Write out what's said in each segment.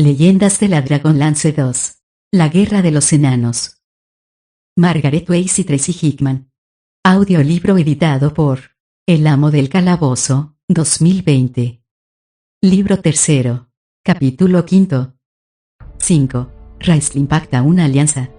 Leyendas de la Dragonlance 2. La Guerra de los Enanos. Margaret Weis y Tracy Hickman. Audiolibro editado por El Amo del Calabozo, 2020. Libro tercero. Capítulo quinto. 5. Raistlin pacta una alianza.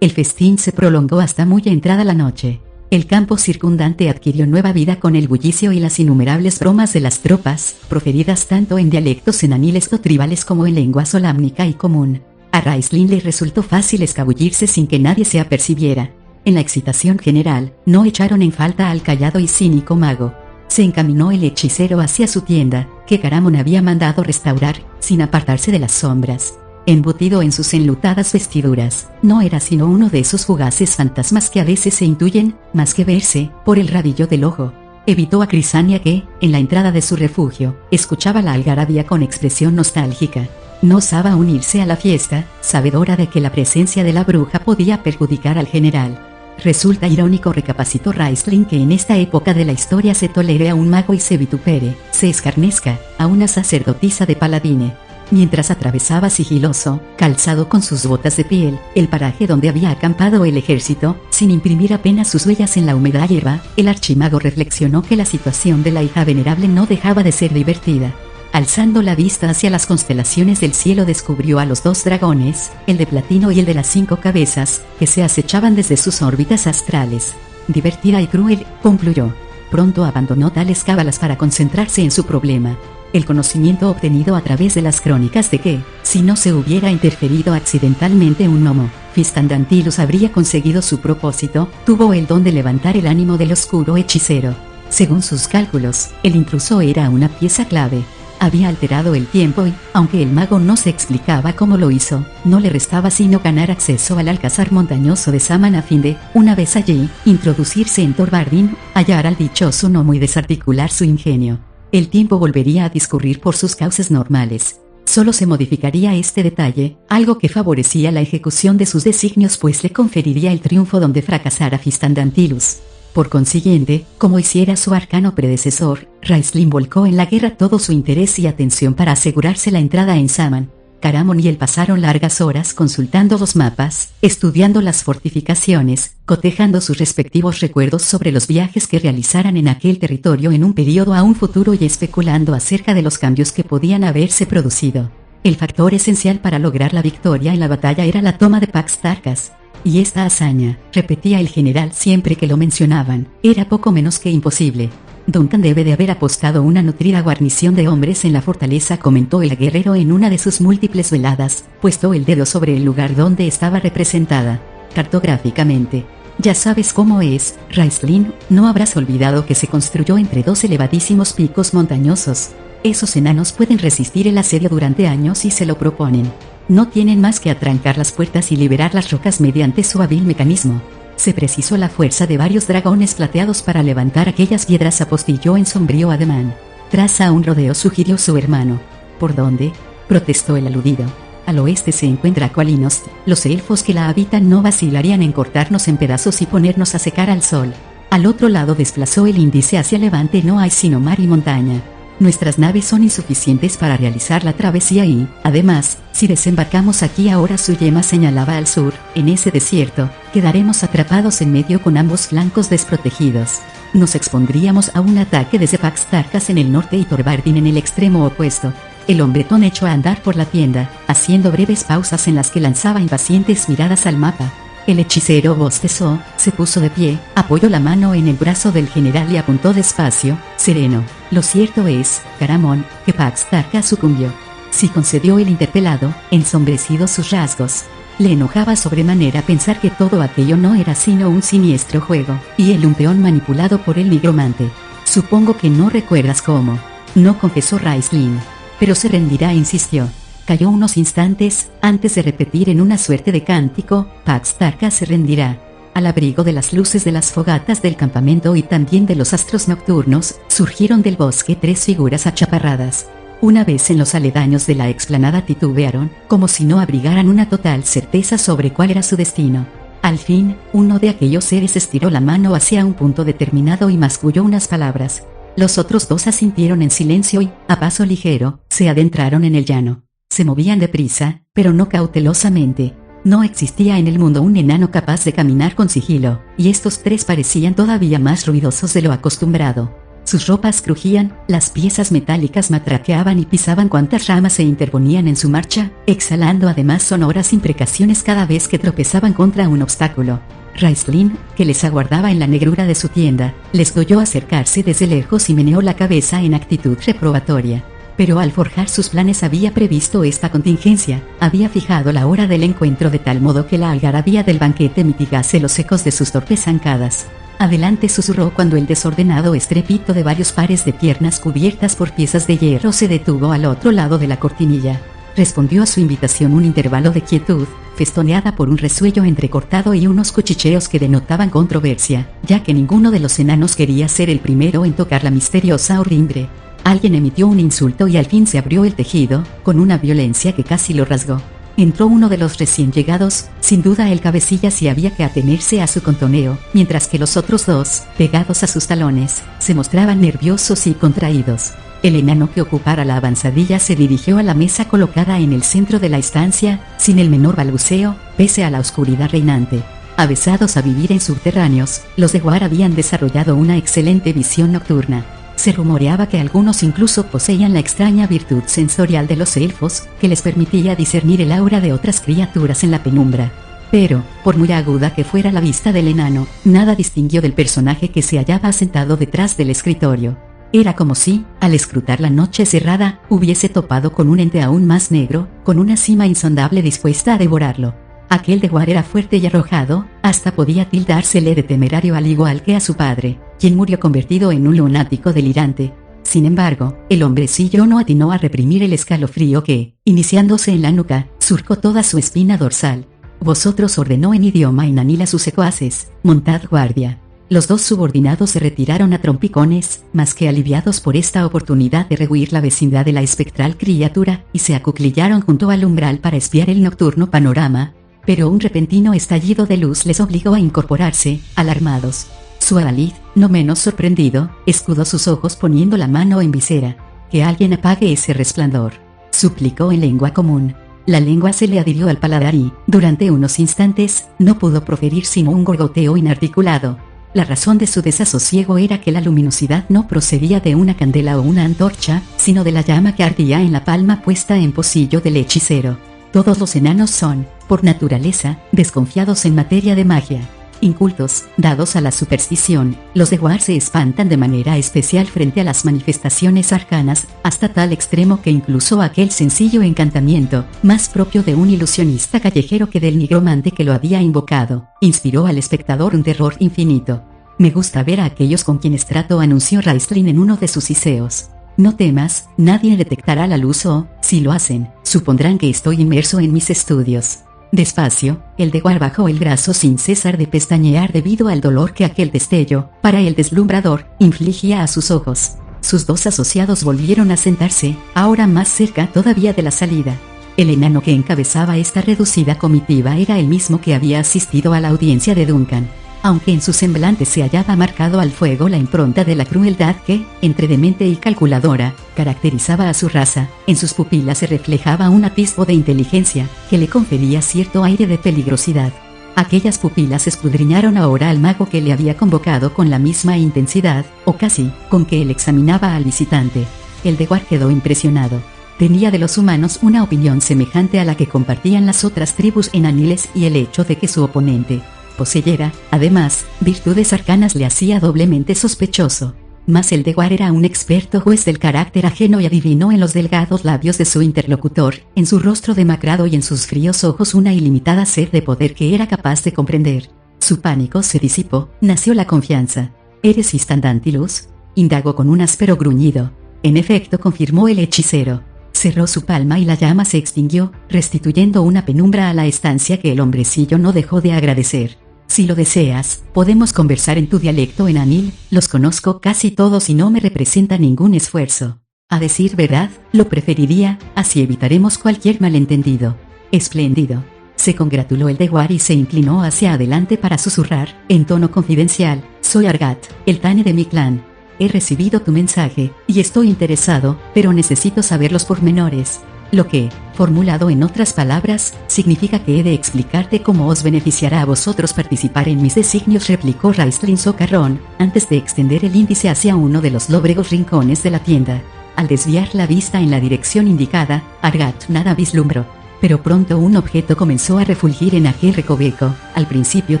El festín se prolongó hasta muy entrada la noche. El campo circundante adquirió nueva vida con el bullicio y las innumerables bromas de las tropas, proferidas tanto en dialectos enaniles o tribales como en lengua solámnica y común. A Raistlin le resultó fácil escabullirse sin que nadie se apercibiera. En la excitación general, no echaron en falta al callado y cínico mago. Se encaminó el hechicero hacia su tienda, que Caramon había mandado restaurar, sin apartarse de las sombras. Embutido en sus enlutadas vestiduras, no era sino uno de esos fugaces fantasmas que a veces se intuyen, más que verse, por el rabillo del ojo. Evitó a Crisania que, en la entrada de su refugio, escuchaba la algarabía con expresión nostálgica. No osaba unirse a la fiesta, sabedora de que la presencia de la bruja podía perjudicar al general. Resulta irónico, recapacitó Raistlin, que en esta época de la historia se tolere a un mago y se vitupere, se escarnezca, a una sacerdotisa de Paladine. Mientras atravesaba sigiloso, calzado con sus botas de piel, el paraje donde había acampado el ejército, sin imprimir apenas sus huellas en la húmeda hierba, el archimago reflexionó que la situación de la hija venerable no dejaba de ser divertida. Alzando la vista hacia las constelaciones del cielo, descubrió a los dos dragones, el de platino y el de las 5 cabezas, que se acechaban desde sus órbitas astrales. Divertida y cruel, concluyó. Pronto abandonó tales cábalas para concentrarse en su problema. El conocimiento obtenido a través de las crónicas de que, si no se hubiera interferido accidentalmente un gnomo, Fistandantilus habría conseguido su propósito, tuvo el don de levantar el ánimo del oscuro hechicero. Según sus cálculos, el intruso era una pieza clave. Había alterado el tiempo y, aunque el mago no se explicaba cómo lo hizo, no le restaba sino ganar acceso al alcázar montañoso de Saman a fin de, una vez allí, introducirse en Torvardin, hallar al dichoso gnomo y desarticular su ingenio. El tiempo volvería a discurrir por sus cauces normales. Solo se modificaría este detalle, algo que favorecía la ejecución de sus designios, pues le conferiría el triunfo donde fracasara Fistandantilus. Por consiguiente, como hiciera su arcano predecesor, Raistlin volcó en la guerra todo su interés y atención para asegurarse la entrada en Saman. Caramon y él pasaron largas horas consultando los mapas, estudiando las fortificaciones, cotejando sus respectivos recuerdos sobre los viajes que realizaran en aquel territorio en un periodo aún futuro y especulando acerca de los cambios que podían haberse producido. El factor esencial para lograr la victoria en la batalla era la toma de Pax Tarkas. Y esta hazaña, repetía el general siempre que lo mencionaban, era poco menos que imposible. Duncan debe de haber apostado una nutrida guarnición de hombres en la fortaleza, comentó el guerrero en una de sus múltiples veladas, puesto el dedo sobre el lugar donde estaba representada. Cartográficamente. Ya sabes cómo es, Raistlin, no habrás olvidado que se construyó entre 2 elevadísimos picos montañosos. Esos enanos pueden resistir el asedio durante años y se lo proponen. No tienen más que atrancar las puertas y liberar las rocas mediante su hábil mecanismo. Se precisó la fuerza de varios dragones plateados para levantar aquellas piedras, apostilló en sombrío ademán. Traza un rodeo, sugirió su hermano. ¿Por dónde?, protestó el aludido. Al oeste se encuentra Qualinost. Los elfos que la habitan no vacilarían en cortarnos en pedazos y ponernos a secar al sol. Al otro lado desplazó el índice hacia levante. No hay sino mar y montaña. Nuestras naves son insuficientes para realizar la travesía y, además, si desembarcamos aquí ahora, su yema señalaba al sur, en ese desierto, quedaremos atrapados en medio con ambos flancos desprotegidos. Nos expondríamos a un ataque desde Pax Tarkas en el norte y Torvardin en el extremo opuesto. El hombretón echó a andar por la tienda, haciendo breves pausas en las que lanzaba impacientes miradas al mapa. El hechicero bostezó, se puso de pie, apoyó la mano en el brazo del general y apuntó despacio, sereno. Lo cierto es, Caramon, que Pax Tarkas sucumbió. Sí, concedió el interpelado, ensombrecidos sus rasgos. Le enojaba sobremanera pensar que todo aquello no era sino un siniestro juego, y él un peón manipulado por el nigromante. Supongo que no recuerdas cómo. No, confesó Raistlin. Pero se rendirá, insistió. Calló unos instantes, antes de repetir en una suerte de cántico, Pax Tarkas se rendirá. Al abrigo de las luces de las fogatas del campamento y también de los astros nocturnos, surgieron del bosque 3 figuras achaparradas. Una vez en los aledaños de la explanada titubearon, como si no abrigaran una total certeza sobre cuál era su destino. Al fin, uno de aquellos seres estiró la mano hacia un punto determinado y masculló unas palabras. Los otros 2 asintieron en silencio y, a paso ligero, se adentraron en el llano. Se movían deprisa, pero no cautelosamente. No existía en el mundo un enano capaz de caminar con sigilo, y estos tres parecían todavía más ruidosos de lo acostumbrado. Sus ropas crujían, las piezas metálicas matraqueaban y pisaban cuantas ramas se interponían en su marcha, exhalando además sonoras imprecaciones cada vez que tropezaban contra un obstáculo. Raistlin, que les aguardaba en la negrura de su tienda, les oyó acercarse desde lejos y meneó la cabeza en actitud reprobatoria. Pero al forjar sus planes había previsto esta contingencia, había fijado la hora del encuentro de tal modo que la algarabía del banquete mitigase los ecos de sus torpes zancadas. Adelante, susurró cuando el desordenado estrépito de varios pares de piernas cubiertas por piezas de hierro se detuvo al otro lado de la cortinilla. Respondió a su invitación un intervalo de quietud, festoneada por un resuello entrecortado y unos cuchicheos que denotaban controversia, ya que ninguno de los enanos quería ser el primero en tocar la misteriosa horrimbre. Alguien emitió un insulto y al fin se abrió el tejido, con una violencia que casi lo rasgó. Entró uno de los recién llegados, sin duda el cabecillas, y había que atenerse a su contoneo, mientras que los otros dos, pegados a sus talones, se mostraban nerviosos y contraídos. El enano que ocupara la avanzadilla se dirigió a la mesa colocada en el centro de la estancia, sin el menor balbuceo, pese a la oscuridad reinante. Avesados a vivir en subterráneos, los de Guar habían desarrollado una excelente visión nocturna. Se rumoreaba que algunos incluso poseían la extraña virtud sensorial de los elfos, que les permitía discernir el aura de otras criaturas en la penumbra. Pero, por muy aguda que fuera la vista del enano, nada distinguió del personaje que se hallaba sentado detrás del escritorio. Era como si, al escrutar la noche cerrada, hubiese topado con un ente aún más negro, con una cima insondable dispuesta a devorarlo. Aquel de Guar era fuerte y arrojado, hasta podía tildársele de temerario al igual que a su padre, quien murió convertido en un lunático delirante. Sin embargo, el hombrecillo no atinó a reprimir el escalofrío que, iniciándose en la nuca, surcó toda su espina dorsal. Vosotros, ordenó en idioma inanil a sus secuaces, montad guardia. Los dos subordinados se retiraron a trompicones, más que aliviados por esta oportunidad de rehuir la vecindad de la espectral criatura, y se acuclillaron junto al umbral para espiar el nocturno panorama. Pero un repentino estallido de luz les obligó a incorporarse, alarmados. Su adalid, no menos sorprendido, escudó sus ojos poniendo la mano en visera. «Que alguien apague ese resplandor», suplicó en lengua común. La lengua se le adhirió al paladar y, durante unos instantes, no pudo proferir sino un gorgoteo inarticulado. La razón de su desasosiego era que la luminosidad no procedía de una candela o una antorcha, sino de la llama que ardía en la palma puesta en pocillo del hechicero. Todos los enanos son, por naturaleza, desconfiados en materia de magia. Incultos, dados a la superstición, los de Guar se espantan de manera especial frente a las manifestaciones arcanas, hasta tal extremo que incluso aquel sencillo encantamiento, más propio de un ilusionista callejero que del nigromante que lo había invocado, inspiró al espectador un terror infinito. «Me gusta ver a aquellos con quienes trato», anunció Raistlin en uno de sus siseos. «No temas, nadie detectará la luz o, si lo hacen, supondrán que estoy inmerso en mis estudios». Despacio, el de Guar bajó el brazo sin cesar de pestañear debido al dolor que aquel destello, para el deslumbrador, infligía a sus ojos. Sus dos asociados volvieron a sentarse, ahora más cerca todavía de la salida. El enano que encabezaba esta reducida comitiva era el mismo que había asistido a la audiencia de Duncan. Aunque en su semblante se hallaba marcado al fuego la impronta de la crueldad que, entre demente y calculadora, caracterizaba a su raza, en sus pupilas se reflejaba un atisbo de inteligencia, que le confería cierto aire de peligrosidad. Aquellas pupilas escudriñaron ahora al mago que le había convocado con la misma intensidad, o casi, con que él examinaba al visitante. El de Guar quedó impresionado. Tenía de los humanos una opinión semejante a la que compartían las otras tribus enaniles, y el hecho de que su oponente poseyera, además, virtudes arcanas le hacía doblemente sospechoso. Mas el de Guar era un experto juez del carácter ajeno y adivinó en los delgados labios de su interlocutor, en su rostro demacrado y en sus fríos ojos una ilimitada sed de poder que era capaz de comprender. Su pánico se disipó, nació la confianza. «¿Eres Istandantilus?», indagó con un áspero gruñido. «En efecto», confirmó el hechicero. Cerró su palma y la llama se extinguió, restituyendo una penumbra a la estancia que el hombrecillo no dejó de agradecer. «Si lo deseas, podemos conversar en tu dialecto enanil, los conozco casi todos y no me representa ningún esfuerzo. A decir verdad, lo preferiría, así evitaremos cualquier malentendido». «Espléndido», se congratuló el de Guar y se inclinó hacia adelante para susurrar, en tono confidencial: «Soy Argat, el Tane de mi clan. He recibido tu mensaje, y estoy interesado, pero necesito saber los pormenores». Lo que, formulado en otras palabras, significa que he de explicarte cómo os beneficiará a vosotros participar en mis designios, replicó Raistlin socarrón, antes de extender el índice hacia uno de los lóbregos rincones de la tienda. Al desviar la vista en la dirección indicada, Argat nada vislumbró. Pero pronto un objeto comenzó a refulgir en aquel recoveco, al principio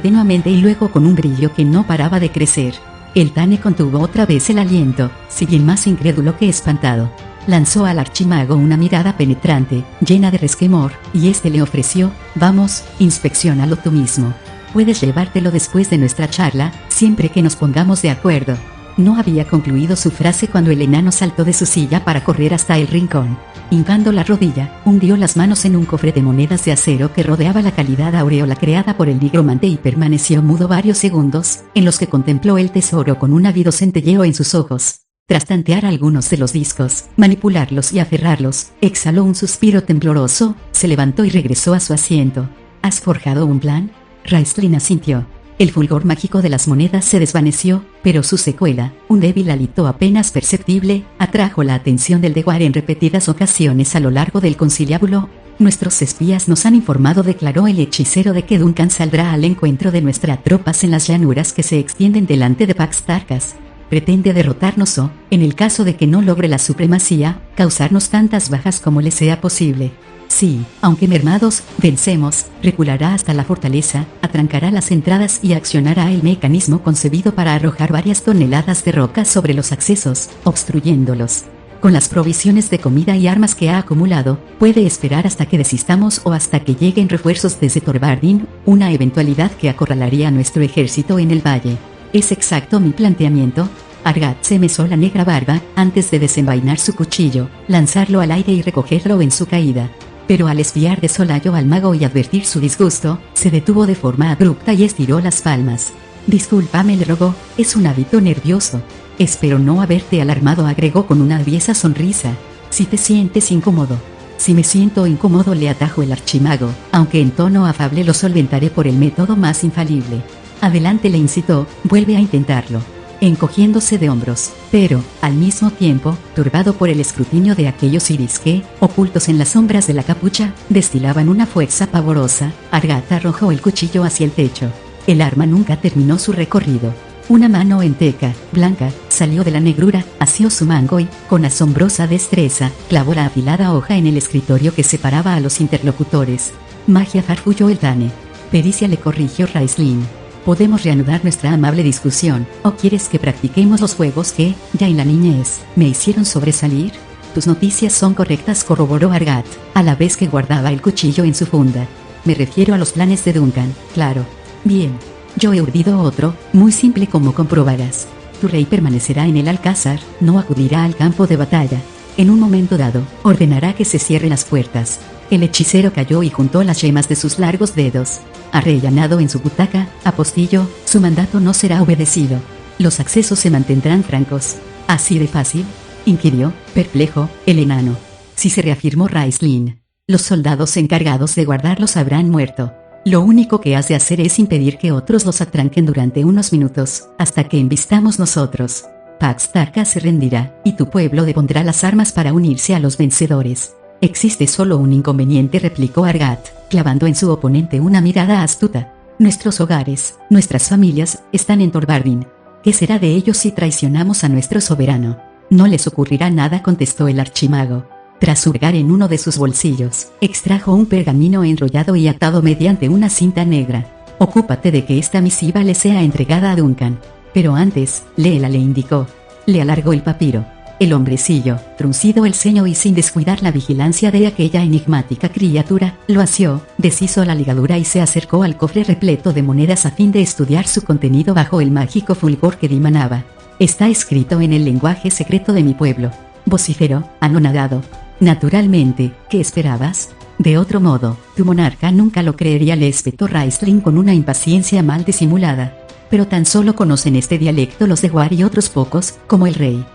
tenuamente y luego con un brillo que no paraba de crecer. El Tane contuvo otra vez el aliento, si bien más incrédulo que espantado. Lanzó al archimago una mirada penetrante, llena de resquemor, y este le ofreció: vamos, inspecciónalo tú mismo. Puedes llevártelo después de nuestra charla, siempre que nos pongamos de acuerdo. No había concluido su frase cuando el enano saltó de su silla para correr hasta el rincón. Hincando la rodilla, hundió las manos en un cofre de monedas de acero que rodeaba la cálida aureola creada por el nigromante y permaneció mudo varios segundos, en los que contempló el tesoro con un ávido centelleo en sus ojos. Tras tantear algunos de los discos, manipularlos y aferrarlos, exhaló un suspiro tembloroso, se levantó y regresó a su asiento. ¿Has forjado un plan? Raistlin asintió. El fulgor mágico de las monedas se desvaneció, pero su secuela, un débil hálito apenas perceptible, atrajo la atención del Dewar en repetidas ocasiones a lo largo del conciliábulo. Nuestros espías nos han informado, declaró el hechicero, de que Duncan saldrá al encuentro de nuestras tropas en las llanuras que se extienden delante de Pax Tarkas. Pretende derrotarnos o, en el caso de que no logre la supremacía, causarnos tantas bajas como le sea posible. Sí, aunque mermados, vencemos, reculará hasta la fortaleza, atrancará las entradas y accionará el mecanismo concebido para arrojar varias toneladas de roca sobre los accesos, obstruyéndolos. Con las provisiones de comida y armas que ha acumulado, puede esperar hasta que desistamos o hasta que lleguen refuerzos desde Thorbardin, una eventualidad que acorralaría a nuestro ejército en el valle. ¿Es exacto mi planteamiento? Argat se mesó la negra barba, antes de desenvainar su cuchillo, lanzarlo al aire y recogerlo en su caída. Pero al espiar de solayo al mago y advertir su disgusto, se detuvo de forma abrupta y estiró las palmas. Discúlpame, le rogó, es un hábito nervioso. Espero no haberte alarmado, agregó con una aviesa sonrisa. Si te sientes incómodo. Si me siento incómodo, le atajó el archimago, aunque en tono afable, lo solventaré por el método más infalible. Adelante, le incitó, vuelve a intentarlo. Encogiéndose de hombros, pero, al mismo tiempo, turbado por el escrutinio de aquellos iris que, ocultos en las sombras de la capucha, destilaban una fuerza pavorosa, Argat arrojó el cuchillo hacia el techo. El arma nunca terminó su recorrido. Una mano enteca, blanca, salió de la negrura, asió su mango y, con asombrosa destreza, clavó la afilada hoja en el escritorio que separaba a los interlocutores. Magia, farfulló el Tane. Pericia, le corrigió Raistlin. ¿Podemos reanudar nuestra amable discusión, o quieres que practiquemos los juegos que, ya en la niñez, me hicieron sobresalir? Tus noticias son correctas, corroboró Argat, a la vez que guardaba el cuchillo en su funda. Me refiero a los planes de Duncan, claro. Bien. Yo he urdido otro, muy simple, como comprobarás. Tu rey permanecerá en el alcázar, no acudirá al campo de batalla. En un momento dado, ordenará que se cierren las puertas. El hechicero cayó y juntó las yemas de sus largos dedos. Arrellanado en su butaca, apostillo, su mandato no será obedecido. Los accesos se mantendrán francos. ¿Así de fácil?, inquirió, perplejo, el enano. Si, se reafirmó Raistlin. Los soldados encargados de guardarlos habrán muerto. Lo único que has de hacer es impedir que otros los atranquen durante unos minutos, hasta que embistamos nosotros. Pax Tarkas se rendirá, y tu pueblo depondrá las armas para unirse a los vencedores. Existe solo un inconveniente, replicó Argat, clavando en su oponente una mirada astuta. Nuestros hogares, nuestras familias, están en Thorbardin. ¿Qué será de ellos si traicionamos a nuestro soberano? No les ocurrirá nada, contestó el archimago. Tras hurgar en uno de sus bolsillos, extrajo un pergamino enrollado y atado mediante una cinta negra. Ocúpate de que esta misiva le sea entregada a Duncan. Pero antes, léela, le indicó. Le alargó el papiro. El hombrecillo, fruncido el ceño y sin descuidar la vigilancia de aquella enigmática criatura, lo asió, deshizo la ligadura y se acercó al cofre repleto de monedas a fin de estudiar su contenido bajo el mágico fulgor que dimanaba. Está escrito en el lenguaje secreto de mi pueblo, vociferó, anonadado. Naturalmente, ¿qué esperabas? De otro modo, tu monarca nunca lo creería, le espetó Raistlin con una impaciencia mal disimulada. Pero tan solo conocen este dialecto los Dewar y otros pocos, como el rey.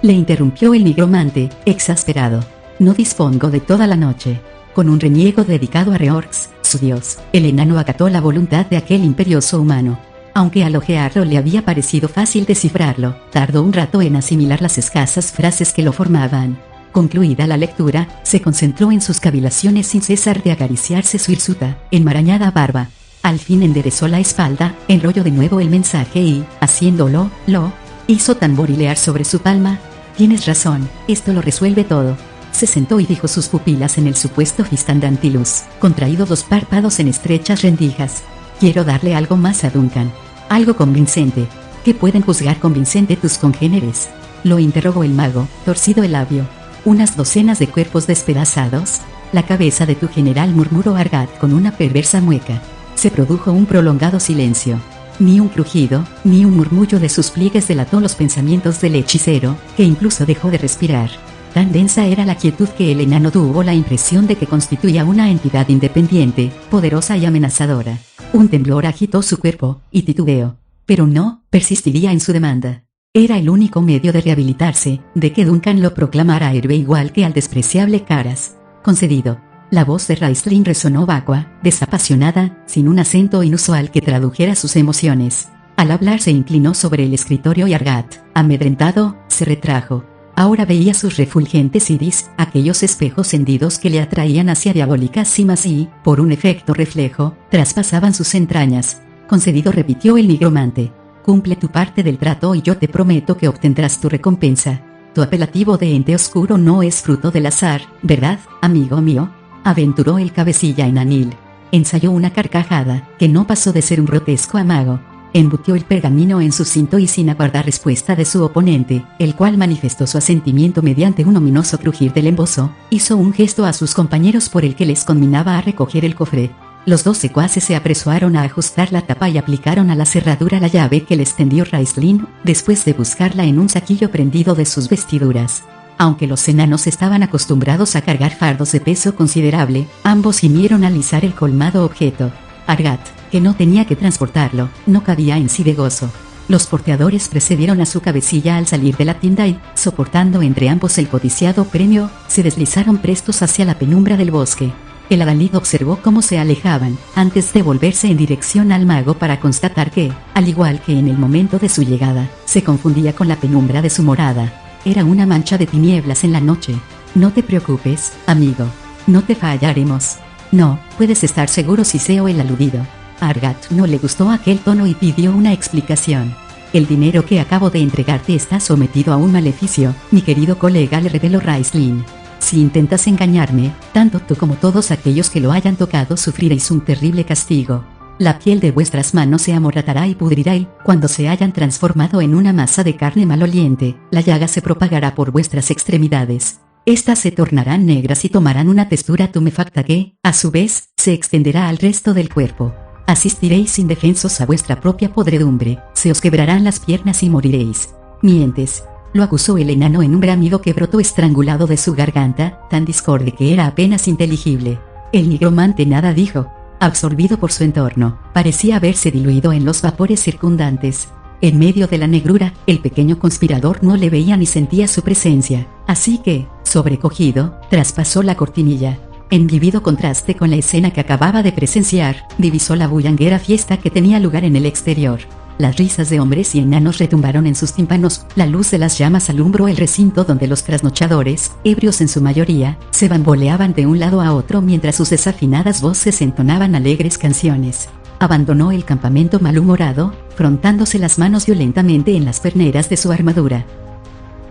Le interrumpió el nigromante, exasperado. No dispongo de toda la noche. Con un reniego dedicado a Reorx, su dios, el enano acató la voluntad de aquel imperioso humano. Aunque al ojearlo le había parecido fácil descifrarlo, tardó un rato en asimilar las escasas frases que lo formaban. Concluida la lectura, se concentró en sus cavilaciones sin cesar de acariciarse su hirsuta, enmarañada barba. Al fin enderezó la espalda, enrolló de nuevo el mensaje y, haciéndolo, lo hizo tamborilear sobre su palma. Tienes razón, esto lo resuelve todo. Se sentó y fijó sus pupilas en el supuesto Fistandantilus, contraído los párpados en estrechas rendijas. Quiero darle algo más a Duncan. Algo convincente. ¿Qué pueden juzgar convincente tus congéneres? Lo interrogó el mago, torcido el labio. Unas docenas de cuerpos despedazados. La cabeza de tu general, murmuró Argat con una perversa mueca. Se produjo un prolongado silencio. Ni un crujido, ni un murmullo de sus pliegues delató los pensamientos del hechicero, que incluso dejó de respirar. Tan densa era la quietud que el enano tuvo la impresión de que constituía una entidad independiente, poderosa y amenazadora. Un temblor agitó su cuerpo, y titubeó. Pero no persistiría en su demanda. Era el único medio de rehabilitarse, de que Duncan lo proclamara héroe igual que al despreciable Caras. Concedido. La voz de Raistlin resonó vacua, desapasionada, sin un acento inusual que tradujera sus emociones. Al hablar se inclinó sobre el escritorio y Argat, amedrentado, se retrajo. Ahora veía sus refulgentes iris, aquellos espejos hendidos que le atraían hacia diabólicas cimas y, por un efecto reflejo, traspasaban sus entrañas. Concedido, repitió el nigromante. Cumple tu parte del trato y yo te prometo que obtendrás tu recompensa. Tu apelativo de ente oscuro no es fruto del azar, ¿verdad, amigo mío? Aventuró el cabecilla enanil. Ensayó una carcajada, que no pasó de ser un grotesco amago. Embutió el pergamino en su cinto y sin aguardar respuesta de su oponente, el cual manifestó su asentimiento mediante un ominoso crujir del embozo, hizo un gesto a sus compañeros por el que les conminaba a recoger el cofre. Los dos secuaces se apresuraron a ajustar la tapa y aplicaron a la cerradura la llave que les tendió Raistlin, después de buscarla en un saquillo prendido de sus vestiduras. Aunque los enanos estaban acostumbrados a cargar fardos de peso considerable, ambos gimieron al izar el colmado objeto. Argat, que no tenía que transportarlo, no cabía en sí de gozo. Los porteadores precedieron a su cabecilla al salir de la tienda y, soportando entre ambos el codiciado premio, se deslizaron prestos hacia la penumbra del bosque. El adalid observó cómo se alejaban, antes de volverse en dirección al mago para constatar que, al igual que en el momento de su llegada, se confundía con la penumbra de su morada. Era una mancha de tinieblas en la noche. No te preocupes, amigo. No te fallaremos. No, puedes estar seguro, siseó el aludido. A Argat no le gustó aquel tono y pidió una explicación. El dinero que acabo de entregarte está sometido a un maleficio, mi querido colega, le reveló Raistlin. Si intentas engañarme, tanto tú como todos aquellos que lo hayan tocado sufriréis un terrible castigo. La piel de vuestras manos se amoratará y pudrirá y, cuando se hayan transformado en una masa de carne maloliente, la llaga se propagará por vuestras extremidades. Estas se tornarán negras y tomarán una textura tumefacta que, a su vez, se extenderá al resto del cuerpo. Asistiréis indefensos a vuestra propia podredumbre, se os quebrarán las piernas y moriréis. Mientes, lo acusó el enano en un bramido que brotó estrangulado de su garganta, tan discorde que era apenas inteligible. El nigromante nada dijo. Absorbido por su entorno, parecía haberse diluido en los vapores circundantes. En medio de la negrura, el pequeño conspirador no le veía ni sentía su presencia, así que, sobrecogido, traspasó la cortinilla. En vívido contraste con la escena que acababa de presenciar, divisó la bullanguera fiesta que tenía lugar en el exterior. Las risas de hombres y enanos retumbaron en sus tímpanos, la luz de las llamas alumbró el recinto donde los trasnochadores, ebrios en su mayoría, se bamboleaban de un lado a otro mientras sus desafinadas voces entonaban alegres canciones. Abandonó el campamento malhumorado, frotándose las manos violentamente en las perneras de su armadura.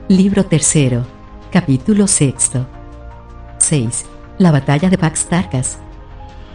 Libro tercero. Capítulo sexto. 6. La batalla de Pax Tarkas.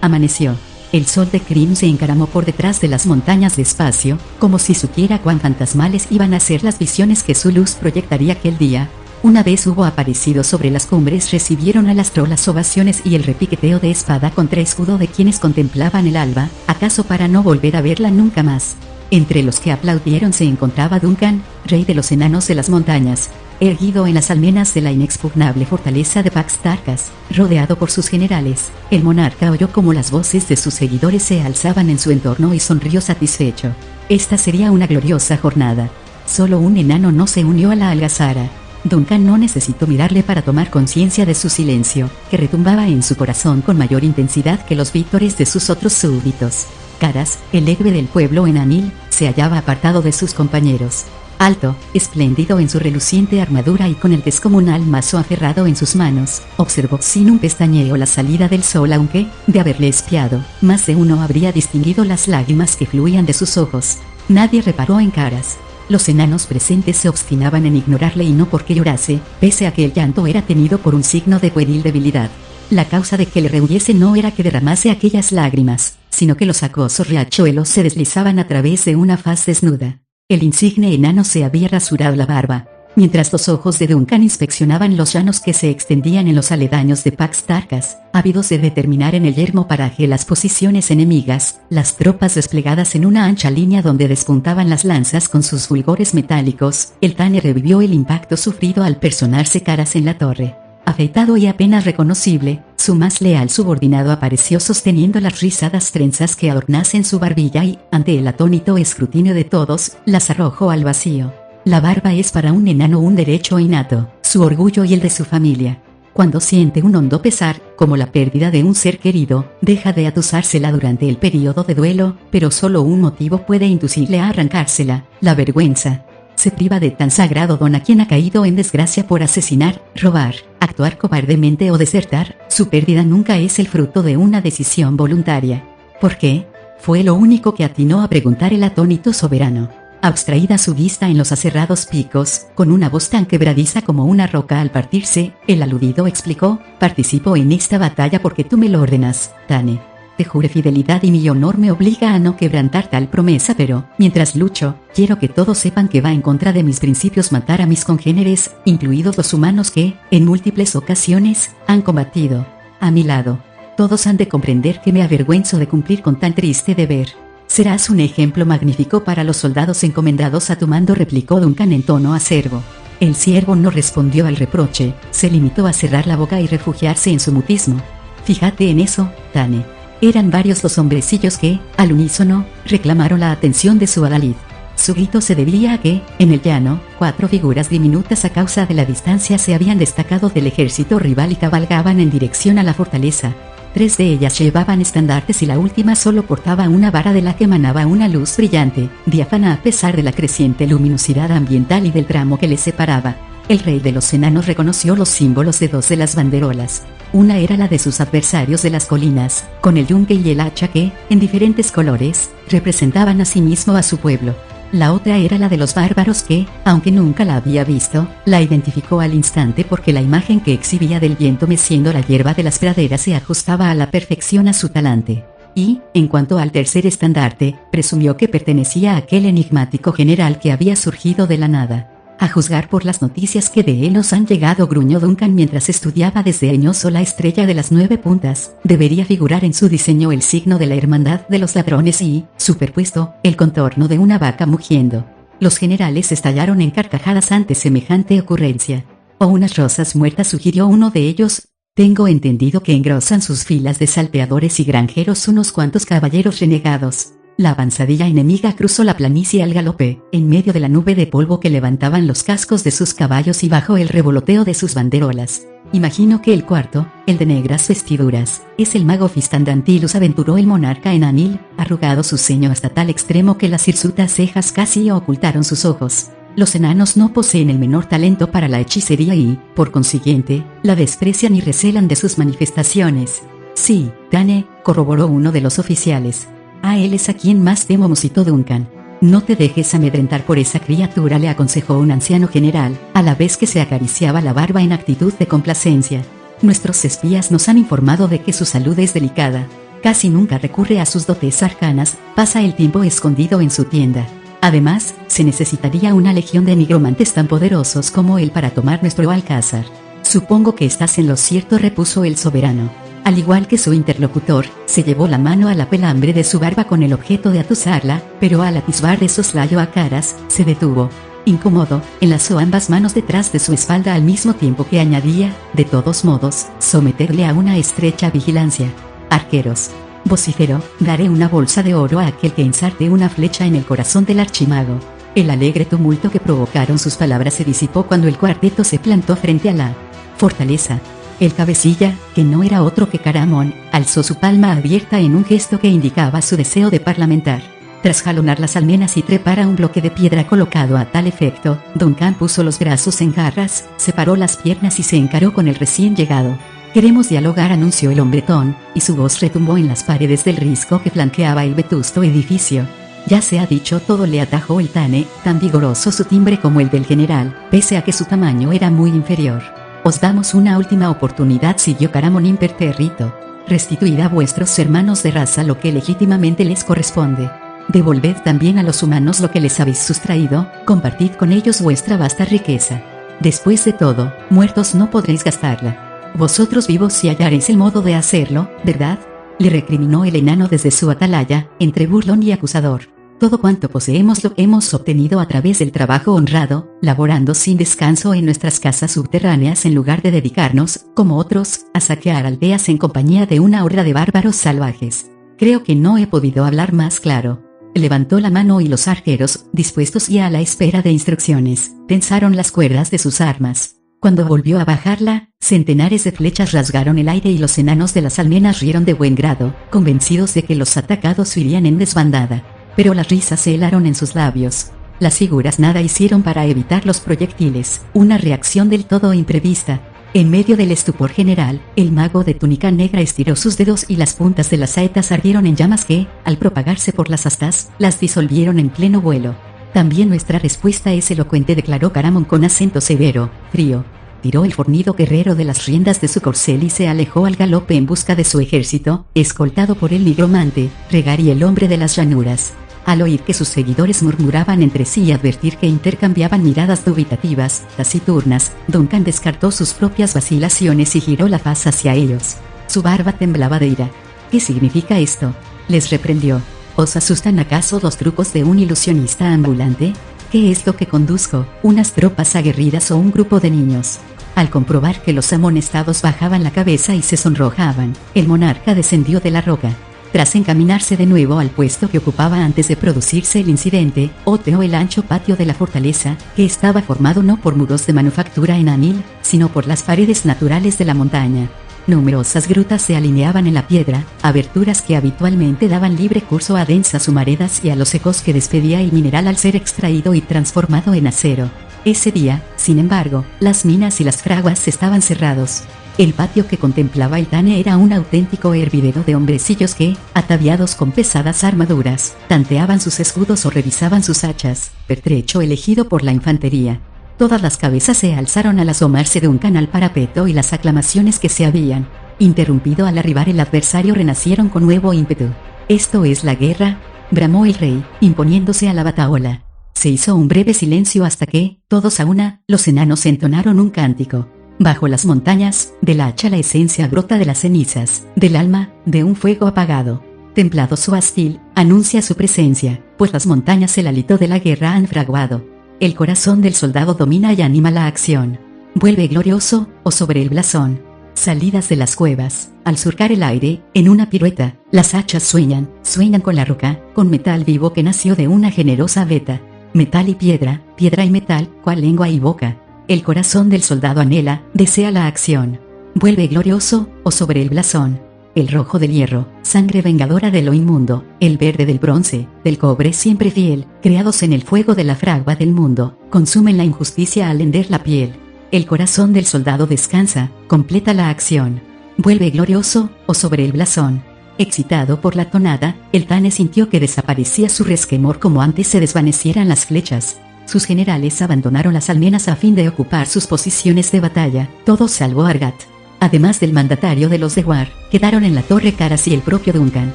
Amaneció. El sol de Krim se encaramó por detrás de las montañas despacio, como si supiera cuán fantasmales iban a ser las visiones que su luz proyectaría aquel día. Una vez hubo aparecido sobre las cumbres, recibieron a las trolas ovaciones y el repiqueteo de espada contra escudo de quienes contemplaban el alba, acaso para no volver a verla nunca más. Entre los que aplaudieron se encontraba Duncan, rey de los enanos de las montañas, erguido en las almenas de la inexpugnable fortaleza de Pax Tarkas, rodeado por sus generales. El monarca oyó cómo las voces de sus seguidores se alzaban en su entorno y sonrió satisfecho. Esta sería una gloriosa jornada. Solo un enano no se unió a la algazara. Duncan no necesitó mirarle para tomar conciencia de su silencio, que retumbaba en su corazón con mayor intensidad que los vítores de sus otros súbditos. Caras, el héroe del pueblo enanil, se hallaba apartado de sus compañeros. Alto, espléndido en su reluciente armadura y con el descomunal mazo aferrado en sus manos, observó sin un pestañeo la salida del sol, aunque, de haberle espiado, más de uno habría distinguido las lágrimas que fluían de sus ojos. Nadie reparó en Caras. Los enanos presentes se obstinaban en ignorarle, y no porque llorase, pese a que el llanto era tenido por un signo de pueril debilidad. La causa de que le rehuyese no era que derramase aquellas lágrimas, sino que los acuosos riachuelos se deslizaban a través de una faz desnuda. El insigne enano se había rasurado la barba, mientras los ojos de Duncan inspeccionaban los llanos que se extendían en los aledaños de Pax Tarkas, ávidos de determinar en el yermo paraje las posiciones enemigas, las tropas desplegadas en una ancha línea donde despuntaban las lanzas con sus fulgores metálicos. El Tane revivió el impacto sufrido al personarse Caras en la torre. Afeitado y apenas reconocible, su más leal subordinado apareció sosteniendo las rizadas trenzas que adornasen su barbilla y, ante el atónito escrutinio de todos, las arrojó al vacío. La barba es para un enano un derecho innato, su orgullo y el de su familia. Cuando siente un hondo pesar, como la pérdida de un ser querido, deja de atusársela durante el período de duelo, pero solo un motivo puede inducirle a arrancársela: la vergüenza. Se priva de tan sagrado don a quien ha caído en desgracia por asesinar, robar, actuar cobardemente o desertar. Su pérdida nunca es el fruto de una decisión voluntaria. ¿Por qué? Fue lo único que atinó a preguntar el atónito soberano. Abstraída su vista en los aserrados picos, con una voz tan quebradiza como una roca al partirse, el aludido explicó: participo en esta batalla porque tú me lo ordenas, Tane. Te juré fidelidad y mi honor me obliga a no quebrantar tal promesa, pero, mientras lucho, quiero que todos sepan que va en contra de mis principios matar a mis congéneres, incluidos los humanos que, en múltiples ocasiones, han combatido a mi lado. Todos han de comprender que me avergüenzo de cumplir con tan triste deber. Serás un ejemplo magnífico para los soldados encomendados a tu mando, replicó Duncan en tono acerbo. El siervo no respondió al reproche, se limitó a cerrar la boca y refugiarse en su mutismo. Fíjate en eso, Tane. Eran varios los hombrecillos que, al unísono, reclamaron la atención de su adalid. Su grito se debía a que, en el llano, 4 figuras diminutas a causa de la distancia se habían destacado del ejército rival y cabalgaban en dirección a la fortaleza. 3 de ellas llevaban estandartes y la última solo portaba una vara de la que emanaba una luz brillante, diáfana a pesar de la creciente luminosidad ambiental y del tramo que les separaba. El rey de los enanos reconoció los símbolos de 2 de las banderolas. Una era la de sus adversarios de las colinas, con el yunque y el hacha que, en diferentes colores, representaban asimismo a su pueblo. La otra era la de los bárbaros que, aunque nunca la había visto, la identificó al instante porque la imagen que exhibía del viento meciendo la hierba de las praderas se ajustaba a la perfección a su talante. Y, en cuanto al tercer estandarte, presumió que pertenecía a aquel enigmático general que había surgido de la nada. A juzgar por las noticias que de él nos han llegado, gruñó Duncan mientras estudiaba desdeñoso la estrella de las 9 puntas, debería figurar en su diseño el signo de la hermandad de los ladrones y, superpuesto, el contorno de una vaca mugiendo. Los generales estallaron en carcajadas ante semejante ocurrencia. «O unas rosas muertas», sugirió uno de ellos. «Tengo entendido que engrosan sus filas de salteadores y granjeros unos cuantos caballeros renegados». La avanzadilla enemiga cruzó la planicie al galope, en medio de la nube de polvo que levantaban los cascos de sus caballos y bajo el revoloteo de sus banderolas. «Imagino que el cuarto, el de negras vestiduras, es el mago Fistandantilus», aventuró el monarca enanil, arrugado su ceño hasta tal extremo que las hirsutas cejas casi ocultaron sus ojos. Los enanos no poseen el menor talento para la hechicería y, por consiguiente, la desprecian y recelan de sus manifestaciones. «Sí, Tane», corroboró uno de los oficiales. «A él es a quien más temo», musitó Duncan. «No te dejes amedrentar por esa criatura», le aconsejó un anciano general, a la vez que se acariciaba la barba en actitud de complacencia. «Nuestros espías nos han informado de que su salud es delicada. Casi nunca recurre a sus dotes arcanas, pasa el tiempo escondido en su tienda. Además, se necesitaría una legión de nigromantes tan poderosos como él para tomar nuestro alcázar». «Supongo que estás en lo cierto», repuso el soberano. Al igual que su interlocutor, se llevó la mano a la pelambre de su barba con el objeto de atusarla, pero al atisbar de soslayo a Caras, se detuvo. Incómodo, enlazó ambas manos detrás de su espalda al mismo tiempo que añadía: «De todos modos, someterle a una estrecha vigilancia. Arqueros», vociferó, «daré una bolsa de oro a aquel que ensarte una flecha en el corazón del archimago». El alegre tumulto que provocaron sus palabras se disipó cuando el cuarteto se plantó frente a la fortaleza. El cabecilla, que no era otro que Caramón, alzó su palma abierta en un gesto que indicaba su deseo de parlamentar. Tras jalonar las almenas y trepar a un bloque de piedra colocado a tal efecto, Duncan puso los brazos en garras, separó las piernas y se encaró con el recién llegado. «Queremos dialogar», anunció el hombretón, y su voz retumbó en las paredes del risco que flanqueaba el vetusto edificio. «Ya se ha dicho todo», le atajó el Tane, tan vigoroso su timbre como el del general, pese a que su tamaño era muy inferior. «Os damos una última oportunidad», siguió Caramon impertérrito. «Restituid a vuestros hermanos de raza lo que legítimamente les corresponde. Devolved también a los humanos lo que les habéis sustraído, compartid con ellos vuestra vasta riqueza. Después de todo, muertos no podréis gastarla. Vosotros vivos sí hallaréis el modo de hacerlo, ¿verdad?», le recriminó el enano desde su atalaya, entre burlón y acusador. «Todo cuanto poseemos lo hemos obtenido a través del trabajo honrado, laborando sin descanso en nuestras casas subterráneas en lugar de dedicarnos, como otros, a saquear aldeas en compañía de una horda de bárbaros salvajes. Creo que no he podido hablar más claro». Levantó la mano y los arqueros, dispuestos y a la espera de instrucciones, tensaron las cuerdas de sus armas. Cuando volvió a bajarla, centenares de flechas rasgaron el aire y los enanos de las almenas rieron de buen grado, convencidos de que los atacados irían en desbandada. Pero las risas se helaron en sus labios. Las figuras nada hicieron para evitar los proyectiles, una reacción del todo imprevista. En medio del estupor general, el mago de túnica negra estiró sus dedos y las puntas de las saetas ardieron en llamas que, al propagarse por las astas, las disolvieron en pleno vuelo. «También nuestra respuesta es elocuente», declaró Caramon con acento severo, frío. Tiró el fornido guerrero de las riendas de su corcel y se alejó al galope en busca de su ejército, escoltado por el nigromante, Regar y el hombre de las llanuras. Al oír que sus seguidores murmuraban entre sí y advertir que intercambiaban miradas dubitativas, taciturnas, Duncan descartó sus propias vacilaciones y giró la faz hacia ellos. Su barba temblaba de ira. «¿Qué significa esto?», les reprendió. «¿Os asustan acaso los trucos de un ilusionista ambulante? ¿Qué es lo que conduzco, unas tropas aguerridas o un grupo de niños?». Al comprobar que los amonestados bajaban la cabeza y se sonrojaban, el monarca descendió de la roca. Tras encaminarse de nuevo al puesto que ocupaba antes de producirse el incidente, oteó el ancho patio de la fortaleza, que estaba formado no por muros de manufactura enamil, sino por las paredes naturales de la montaña. Numerosas grutas se alineaban en la piedra, aberturas que habitualmente daban libre curso a densas humaredas y a los ecos que despedía el mineral al ser extraído y transformado en acero. Ese día, sin embargo, las minas y las fraguas estaban cerrados. El patio que contemplaba el Tane era un auténtico hervidero de hombrecillos que, ataviados con pesadas armaduras, tanteaban sus escudos o revisaban sus hachas, pertrecho elegido por la infantería. Todas las cabezas se alzaron al asomarse de un canal parapeto y las aclamaciones que se habían interrumpido al arribar el adversario renacieron con nuevo ímpetu. «¿Esto es la guerra?», bramó el rey, imponiéndose a la batahola. Se hizo un breve silencio hasta que, todos a una, los enanos entonaron un cántico. «Bajo las montañas, del hacha la esencia brota de las cenizas, del alma, de un fuego apagado. Templado su hastil, anuncia su presencia, pues las montañas el hálito de la guerra han fraguado. El corazón del soldado domina y anima la acción. Vuelve glorioso, o sobre el blasón. Salidas de las cuevas, al surcar el aire, en una pirueta, las hachas sueñan con la roca, con metal vivo que nació de una generosa veta. Metal y piedra y metal, cual lengua y boca. El corazón del soldado anhela, desea la acción. Vuelve glorioso, o sobre el blasón. El rojo del hierro, sangre vengadora de lo inmundo, el verde del bronce, del cobre siempre fiel, creados en el fuego de la fragua del mundo, consumen la injusticia al hender la piel. El corazón del soldado descansa, completa la acción. Vuelve glorioso, o sobre el blasón. Excitado por la tonada, el Tane sintió que desaparecía su resquemor como antes se desvanecieran las flechas. Sus generales abandonaron las almenas a fin de ocupar sus posiciones de batalla, todos salvo Argat. Además del mandatario de los de War, quedaron en la torre Caras y el propio Duncan,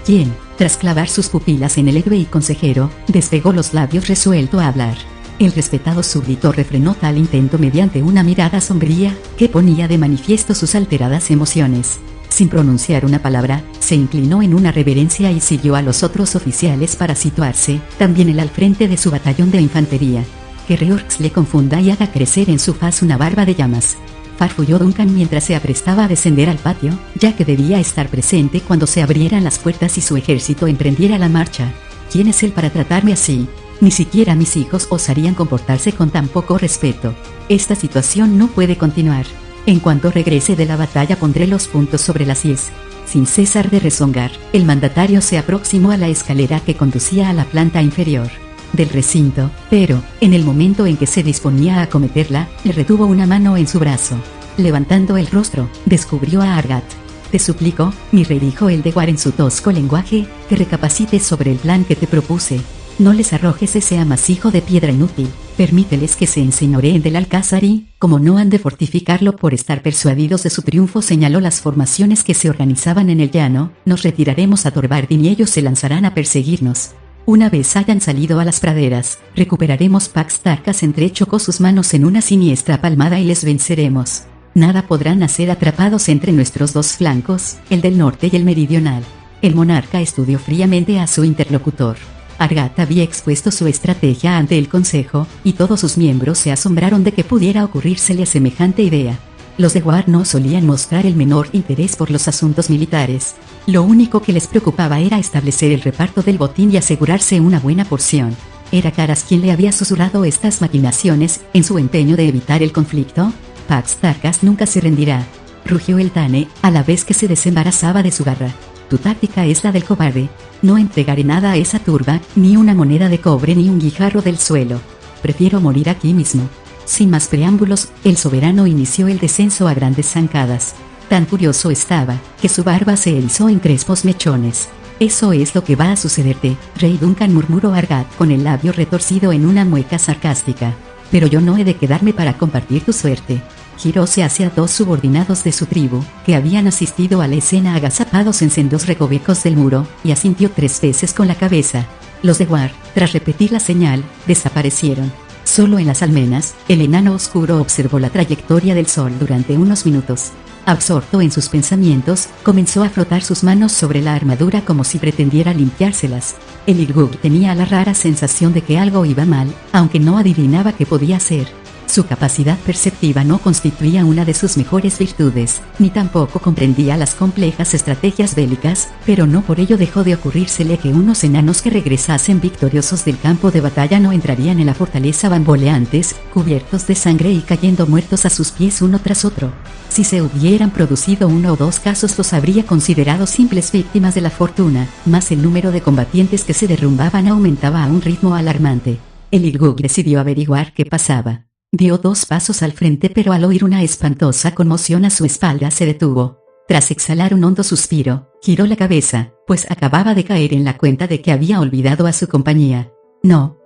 quien, tras clavar sus pupilas en el héroe y consejero, despegó los labios resuelto a hablar. El respetado súbdito refrenó tal intento mediante una mirada sombría, que ponía de manifiesto sus alteradas emociones. Sin pronunciar una palabra, se inclinó en una reverencia y siguió a los otros oficiales para situarse, también él al frente de su batallón de infantería. Que Reorx le confunda y haga crecer en su faz una barba de llamas. Farfulló Duncan mientras se aprestaba a descender al patio, ya que debía estar presente cuando se abrieran las puertas y su ejército emprendiera la marcha. ¿Quién es él para tratarme así? Ni siquiera mis hijos osarían comportarse con tan poco respeto. Esta situación no puede continuar. En cuanto regrese de la batalla pondré los puntos sobre las IES. Sin cesar de rezongar, el mandatario se aproximó a la escalera que conducía a la planta inferior del recinto, pero, en el momento en que se disponía a acometerla, le retuvo una mano en su brazo. Levantando el rostro, descubrió a Argat. Te suplico, mi rey, dijo el Dewar en su tosco lenguaje, que recapacites sobre el plan que te propuse. No les arrojes ese amasijo de piedra inútil, permíteles que se enseñoreen del alcázar y, como no han de fortificarlo por estar persuadidos de su triunfo, señaló las formaciones que se organizaban en el llano, nos retiraremos a Torbardin y ellos se lanzarán a perseguirnos. Una vez hayan salido a las praderas, recuperaremos Pax Tarkas. Entrechocó sus manos en una siniestra palmada y les venceremos. Nada podrán hacer atrapados entre nuestros dos flancos, el del norte y el meridional. El monarca estudió fríamente a su interlocutor. Argat había expuesto su estrategia ante el consejo, y todos sus miembros se asombraron de que pudiera ocurrírsele semejante idea. Los Dewar no solían mostrar el menor interés por los asuntos militares. Lo único que les preocupaba era establecer el reparto del botín y asegurarse una buena porción. ¿Era Caras quien le había susurrado estas maquinaciones, en su empeño de evitar el conflicto? Pax Tarkas nunca se rendirá, rugió el Tane, a la vez que se desembarazaba de su garra. Tu táctica es la del cobarde. No entregaré nada a esa turba, ni una moneda de cobre ni un guijarro del suelo. Prefiero morir aquí mismo. Sin más preámbulos, el soberano inició el descenso a grandes zancadas. Tan furioso estaba, que su barba se erizó en crespos mechones. Eso es lo que va a sucederte, Rey Duncan, murmuró Argat con el labio retorcido en una mueca sarcástica. Pero yo no he de quedarme para compartir tu suerte. Giróse hacia dos subordinados de su tribu, que habían asistido a la escena agazapados en sendos recovecos del muro, y asintió 3 veces con la cabeza. Los Dewar, tras repetir la señal, desaparecieron. Solo en las almenas, el enano oscuro observó la trayectoria del sol durante unos minutos. Absorto en sus pensamientos, comenzó a frotar sus manos sobre la armadura como si pretendiera limpiárselas. El Irgug tenía la rara sensación de que algo iba mal, aunque no adivinaba qué podía ser. Su capacidad perceptiva no constituía una de sus mejores virtudes, ni tampoco comprendía las complejas estrategias bélicas, pero no por ello dejó de ocurrírsele que unos enanos que regresasen victoriosos del campo de batalla no entrarían en la fortaleza bamboleantes, cubiertos de sangre y cayendo muertos a sus pies uno tras otro. Si se hubieran producido 1 o 2 casos los habría considerado simples víctimas de la fortuna, mas el número de combatientes que se derrumbaban aumentaba a un ritmo alarmante. El Irgug decidió averiguar qué pasaba. Dio 2 pasos al frente, pero al oír una espantosa conmoción a su espalda se detuvo. Tras exhalar un hondo suspiro, giró la cabeza, pues acababa de caer en la cuenta de que había olvidado a su compañía. No,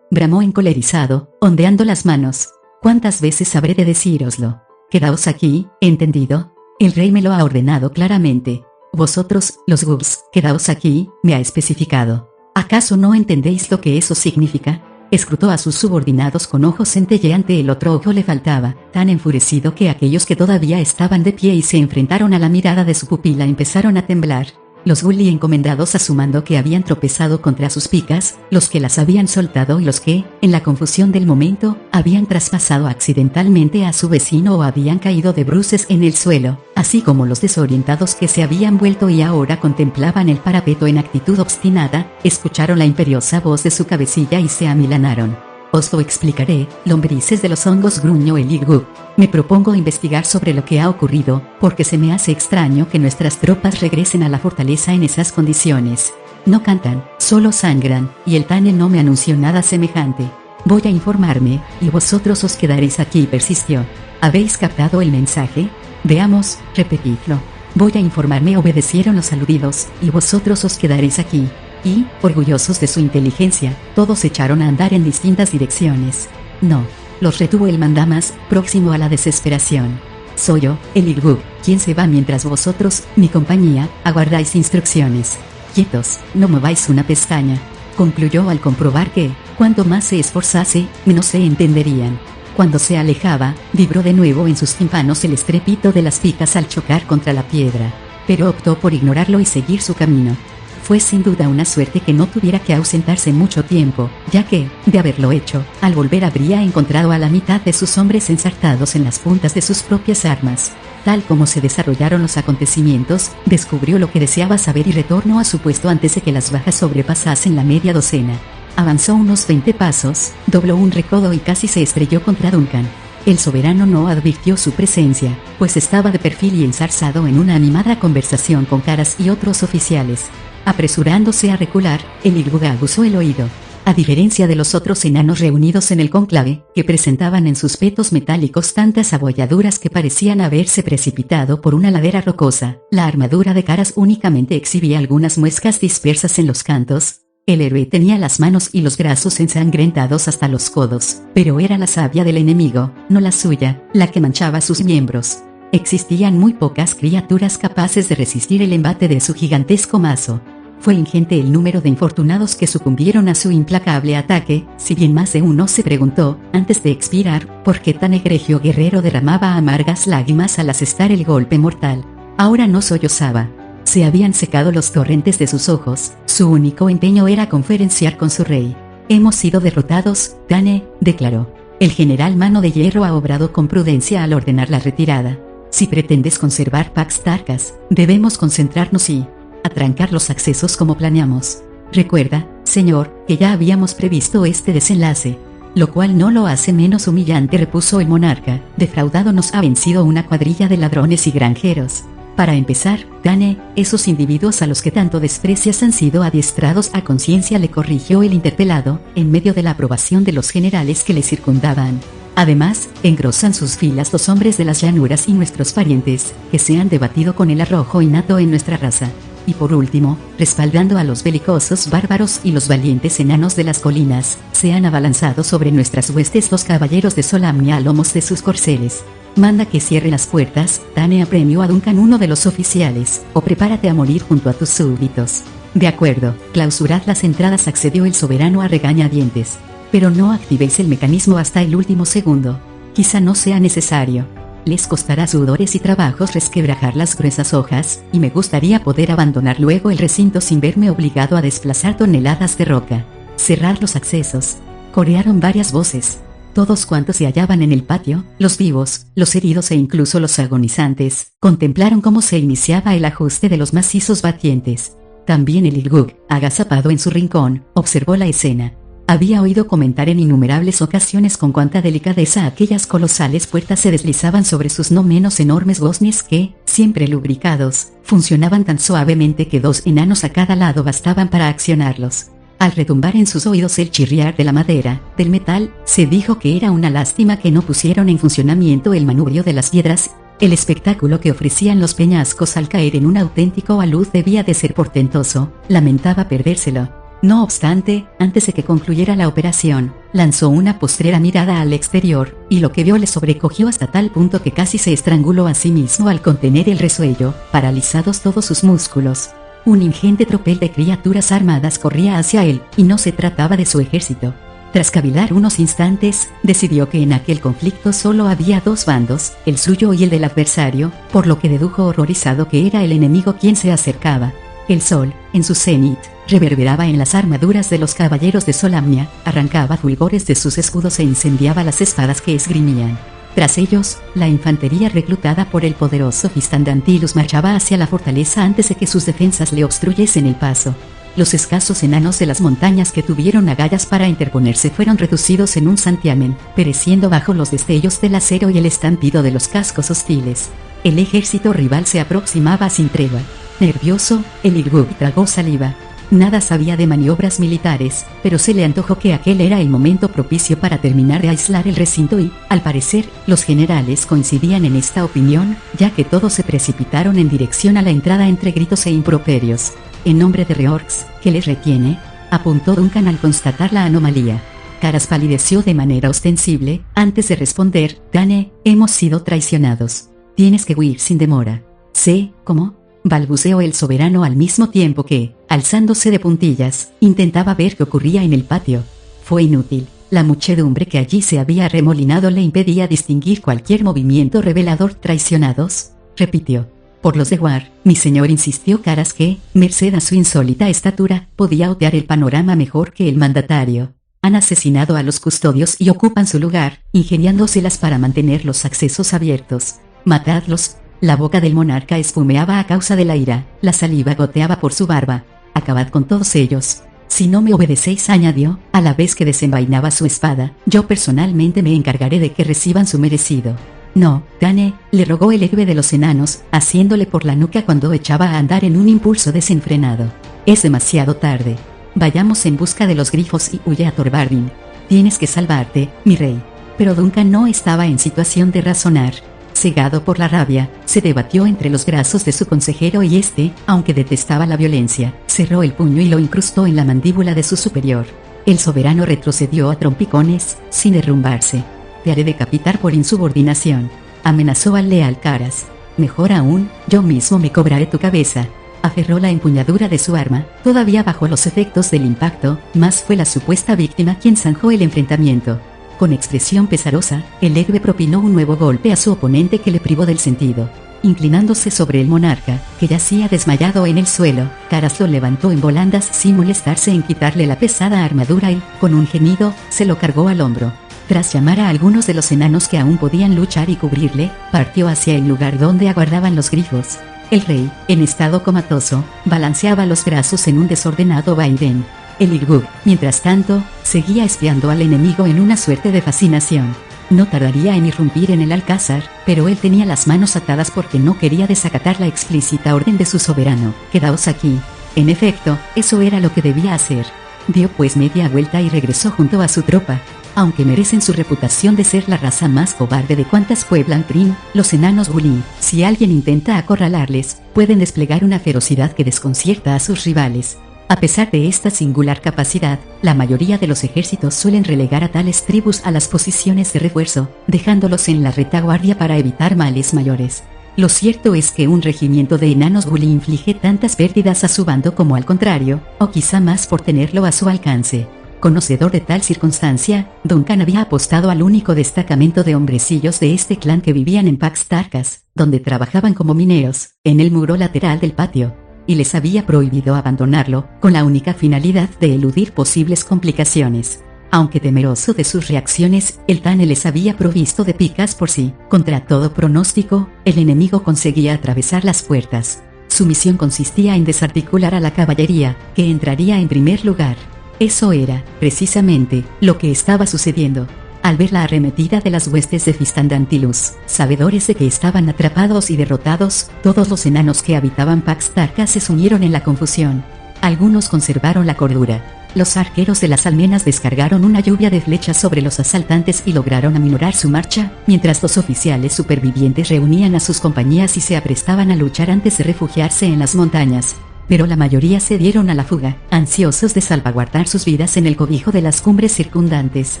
bramó encolerizado, ondeando las manos. ¿Cuántas veces habré de decíroslo? Quedaos aquí, ¿entendido? El rey me lo ha ordenado claramente. Vosotros, los Gugs, quedaos aquí, me ha especificado. ¿Acaso no entendéis lo que eso significa? Escrutó a sus subordinados con ojos centelleante. El otro ojo le faltaba, tan enfurecido que aquellos que todavía estaban de pie y se enfrentaron a la mirada de su pupila empezaron a temblar. Los Gully encomendados a su mando que habían tropezado contra sus picas, los que las habían soltado y los que, en la confusión del momento, habían traspasado accidentalmente a su vecino o habían caído de bruces en el suelo, así como los desorientados que se habían vuelto y ahora contemplaban el parapeto en actitud obstinada, escucharon la imperiosa voz de su cabecilla y se amilanaron. Os lo explicaré, lombrices de los hongos, gruñó el Irgug. Me propongo investigar sobre lo que ha ocurrido, porque se me hace extraño que nuestras tropas regresen a la fortaleza en esas condiciones. No cantan, solo sangran, y el Tane no me anunció nada semejante. Voy a informarme, y vosotros os quedaréis aquí, persistió. ¿Habéis captado el mensaje? Veamos, repetidlo. Voy a informarme, obedecieron los aludidos, y vosotros os quedaréis aquí. Y, orgullosos de su inteligencia, todos echaron a andar en distintas direcciones. No, los retuvo el mandamás, próximo a la desesperación. Soy yo, el Irgug, quien se va mientras vosotros, mi compañía, aguardáis instrucciones. Quietos, no mováis una pestaña. Concluyó al comprobar que, cuanto más se esforzase, menos se entenderían. Cuando se alejaba, vibró de nuevo en sus tímpanos el estrépito de las picas al chocar contra la piedra. Pero optó por ignorarlo y seguir su camino. Fue sin duda una suerte que no tuviera que ausentarse mucho tiempo, ya que, de haberlo hecho, al volver habría encontrado a la mitad de sus hombres ensartados en las puntas de sus propias armas. Tal como se desarrollaron los acontecimientos, descubrió lo que deseaba saber y retornó a su puesto antes de que las bajas sobrepasasen la media docena. Avanzó unos 20 pasos, dobló un recodo y casi se estrelló contra Duncan. El soberano no advirtió su presencia, pues estaba de perfil y enzarzado en una animada conversación con Caras y otros oficiales. Apresurándose a recular, el Ilbug aguzó el oído. A diferencia de los otros enanos reunidos en el cónclave, que presentaban en sus petos metálicos tantas abolladuras que parecían haberse precipitado por una ladera rocosa, la armadura de Caras únicamente exhibía algunas muescas dispersas en los cantos. El héroe tenía las manos y los brazos ensangrentados hasta los codos, pero era la savia del enemigo, no la suya, la que manchaba sus miembros. Existían muy pocas criaturas capaces de resistir el embate de su gigantesco mazo. Fue ingente el número de infortunados que sucumbieron a su implacable ataque, si bien más de uno se preguntó, antes de expirar, por qué tan egregio guerrero derramaba amargas lágrimas al asestar el golpe mortal. Ahora no sollozaba. Se habían secado los torrentes de sus ojos, su único empeño era conferenciar con su rey. «Hemos sido derrotados, Tane», declaró. «El general Mano de Hierro ha obrado con prudencia al ordenar la retirada. Si pretendes conservar Pax Tarkas, debemos concentrarnos y atrancar los accesos como planeamos. Recuerda, señor, que ya habíamos previsto este desenlace». «Lo cual no lo hace menos humillante», repuso el monarca. «Defraudado nos ha vencido una cuadrilla de ladrones y granjeros. Para empezar, Tane, esos individuos a los que tanto desprecias han sido adiestrados a conciencia», le corrigió el interpelado, en medio de la aprobación de los generales que le circundaban. «Además, engrosan sus filas los hombres de las llanuras y nuestros parientes, que se han debatido con el arrojo innato en nuestra raza. Y por último, respaldando a los belicosos bárbaros y los valientes enanos de las colinas, se han abalanzado sobre nuestras huestes los caballeros de Solamnia a lomos de sus corceles. Manda que cierre las puertas, Tane», apremió a Duncan uno de los oficiales, «o prepárate a morir junto a tus súbditos». «De acuerdo, clausurad las entradas», accedió el soberano a regañadientes. «Pero no activéis el mecanismo hasta el último segundo. Quizá no sea necesario. Les costará sudores y trabajos resquebrajar las gruesas hojas, y me gustaría poder abandonar luego el recinto sin verme obligado a desplazar toneladas de roca. Cerrad los accesos», corearon varias voces. Todos cuantos se hallaban en el patio, los vivos, los heridos e incluso los agonizantes, contemplaron cómo se iniciaba el ajuste de los macizos batientes. También el Ilbug, agazapado en su rincón, observó la escena. Había oído comentar en innumerables ocasiones con cuánta delicadeza aquellas colosales puertas se deslizaban sobre sus no menos enormes goznes que, siempre lubricados, funcionaban tan suavemente que 2 enanos a cada lado bastaban para accionarlos. Al retumbar en sus oídos el chirriar de la madera, del metal, se dijo que era una lástima que no pusieron en funcionamiento el manubrio de las piedras. El espectáculo que ofrecían los peñascos al caer en un auténtico alud debía de ser portentoso, lamentaba perdérselo. No obstante, antes de que concluyera la operación, lanzó una postrera mirada al exterior, y lo que vio le sobrecogió hasta tal punto que casi se estranguló a sí mismo al contener el resuello, paralizados todos sus músculos. Un ingente tropel de criaturas armadas corría hacia él, y no se trataba de su ejército. Tras cavilar unos instantes, decidió que en aquel conflicto solo había 2 bandos, el suyo y el del adversario, por lo que dedujo horrorizado que era el enemigo quien se acercaba. El sol, en su cenit, reverberaba en las armaduras de los caballeros de Solamnia, arrancaba fulgores de sus escudos e incendiaba las espadas que esgrimían. Tras ellos, la infantería reclutada por el poderoso Fistandantilus marchaba hacia la fortaleza antes de que sus defensas le obstruyesen el paso. Los escasos enanos de las montañas que tuvieron agallas para interponerse fueron reducidos en un santiamén, pereciendo bajo los destellos del acero y el estampido de los cascos hostiles. El ejército rival se aproximaba sin tregua. Nervioso, el Ilbug tragó saliva. Nada sabía de maniobras militares, pero se le antojó que aquel era el momento propicio para terminar de aislar el recinto y, al parecer, los generales coincidían en esta opinión, ya que todos se precipitaron en dirección a la entrada entre gritos e improperios. «En nombre de Reorx, que les retiene», apuntó Duncan al constatar la anomalía. Caras palideció de manera ostensible, antes de responder: «Tane, hemos sido traicionados. Tienes que huir sin demora». «¿Sé cómo?», balbuceó el soberano al mismo tiempo que, alzándose de puntillas, intentaba ver qué ocurría en el patio. Fue inútil. La muchedumbre que allí se había arremolinado le impedía distinguir cualquier movimiento revelador. «¿Traicionados?», repitió. «Por los de War, mi señor», insistió Caras, que, merced a su insólita estatura, podía otear el panorama mejor que el mandatario. «Han asesinado a los custodios y ocupan su lugar, ingeniándoselas para mantener los accesos abiertos. Matadlos». La boca del monarca espumeaba a causa de la ira, la saliva goteaba por su barba. «Acabad con todos ellos». Si no me obedecéis, añadió, a la vez que desenvainaba su espada, yo personalmente me encargaré de que reciban su merecido. No, Tane, le rogó el héroe de los enanos, haciéndole por la nuca cuando echaba a andar en un impulso desenfrenado. Es demasiado tarde. Vayamos en busca de los grifos y huye a Thorbardin. Tienes que salvarte, mi rey. Pero Duncan no estaba en situación de razonar. Cegado por la rabia, se debatió entre los brazos de su consejero y este, aunque detestaba la violencia, cerró el puño y lo incrustó en la mandíbula de su superior. El soberano retrocedió a trompicones, sin derrumbarse. Te haré decapitar por insubordinación, amenazó al leal Caras. Mejor aún, yo mismo me cobraré tu cabeza. Aferró la empuñadura de su arma, todavía bajo los efectos del impacto, mas fue la supuesta víctima quien zanjó el enfrentamiento. Con expresión pesarosa, el héroe propinó un nuevo golpe a su oponente que le privó del sentido. Inclinándose sobre el monarca, que yacía desmayado en el suelo, Caras lo levantó en volandas sin molestarse en quitarle la pesada armadura y, con un gemido, se lo cargó al hombro. Tras llamar a algunos de los enanos que aún podían luchar y cubrirle, partió hacia el lugar donde aguardaban los grifos. El rey, en estado comatoso, balanceaba los brazos en un desordenado vaivén. El Irgug, mientras tanto, seguía espiando al enemigo en una suerte de fascinación. No tardaría en irrumpir en el alcázar, pero él tenía las manos atadas porque no quería desacatar la explícita orden de su soberano. Quedaos aquí. En efecto, eso era lo que debía hacer. Dio pues media vuelta y regresó junto a su tropa. Aunque merecen su reputación de ser la raza más cobarde de cuantas pueblan Krynn, los enanos Gulin, si alguien intenta acorralarles, pueden desplegar una ferocidad que desconcierta a sus rivales. A pesar de esta singular capacidad, la mayoría de los ejércitos suelen relegar a tales tribus a las posiciones de refuerzo, dejándolos en la retaguardia para evitar males mayores. Lo cierto es que un regimiento de enanos Gulin inflige tantas pérdidas a su bando como al contrario, o quizá más por tenerlo a su alcance. Conocedor de tal circunstancia, Duncan había apostado al único destacamento de hombrecillos de este clan que vivían en Pax Tarkas, donde trabajaban como mineros, en el muro lateral del patio, y les había prohibido abandonarlo, con la única finalidad de eludir posibles complicaciones. Aunque temeroso de sus reacciones, el Tane les había provisto de picas por si, contra todo pronóstico, el enemigo conseguía atravesar las puertas. Su misión consistía en desarticular a la caballería, que entraría en primer lugar. Eso era, precisamente, lo que estaba sucediendo. Al ver la arremetida de las huestes de Fistandantilus, sabedores de que estaban atrapados y derrotados, todos los enanos que habitaban Pax Tarkas se sumieron en la confusión. Algunos conservaron la cordura. Los arqueros de las almenas descargaron una lluvia de flechas sobre los asaltantes y lograron aminorar su marcha, mientras los oficiales supervivientes reunían a sus compañías y se aprestaban a luchar antes de refugiarse en las montañas. Pero la mayoría se dieron a la fuga, ansiosos de salvaguardar sus vidas en el cobijo de las cumbres circundantes.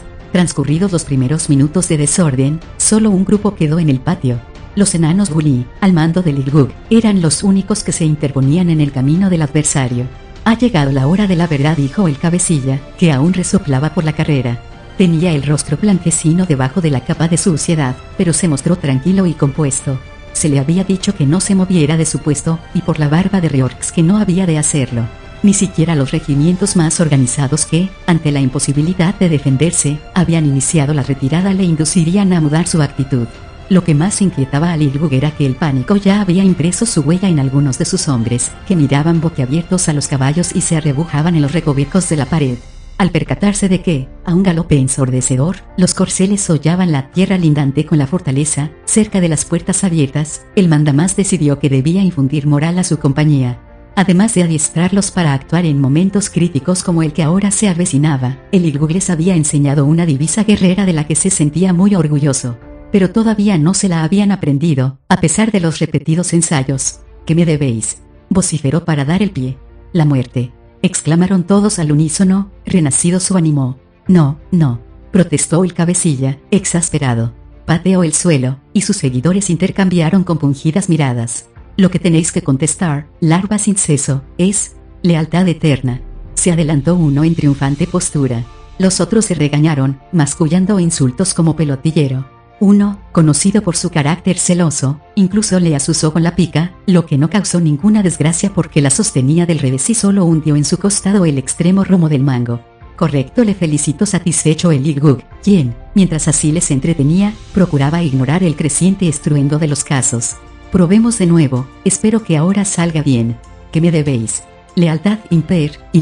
Transcurridos los primeros minutos de desorden, solo un grupo quedó en el patio. Los enanos Gulin, al mando del Irgug, eran los únicos que se interponían en el camino del adversario. Ha llegado la hora de la verdad, dijo el cabecilla, que aún resoplaba por la carrera. Tenía el rostro blanquecino debajo de la capa de suciedad, pero se mostró tranquilo y compuesto. Se le había dicho que no se moviera de su puesto, y por la barba de Reorx que no había de hacerlo. Ni siquiera los regimientos más organizados que, ante la imposibilidad de defenderse, habían iniciado la retirada le inducirían a mudar su actitud. Lo que más inquietaba al Irgug era que el pánico ya había impreso su huella en algunos de sus hombres, que miraban boquiabiertos a los caballos y se arrebujaban en los recovecos de la pared. Al percatarse de que, a un galope ensordecedor, los corceles hollaban la tierra lindante con la fortaleza, cerca de las puertas abiertas, el mandamás decidió que debía infundir moral a su compañía. Además de adiestrarlos para actuar en momentos críticos como el que ahora se avecinaba, el Irgug les había enseñado una divisa guerrera de la que se sentía muy orgulloso. Pero todavía no se la habían aprendido, a pesar de los repetidos ensayos. ¿Qué me debéis?, vociferó para dar el pie. La muerte, exclamaron todos al unísono, renacido su ánimo. No, no, protestó el cabecilla, exasperado. Pateó el suelo, y sus seguidores intercambiaron compungidas miradas. Lo que tenéis que contestar, larva sin seso, es lealtad eterna. Se adelantó uno en triunfante postura. Los otros se regañaron, mascullando insultos como pelotillero. Uno, conocido por su carácter celoso, incluso le azuzó con la pica, lo que no causó ninguna desgracia porque la sostenía del revés y solo hundió en su costado el extremo romo del mango. Correcto, le felicitó satisfecho el Irgug, quien, mientras así les entretenía, procuraba ignorar el creciente estruendo de los casos. Probemos de nuevo, espero que ahora salga bien. ¿Qué me debéis? Lealtad imper, y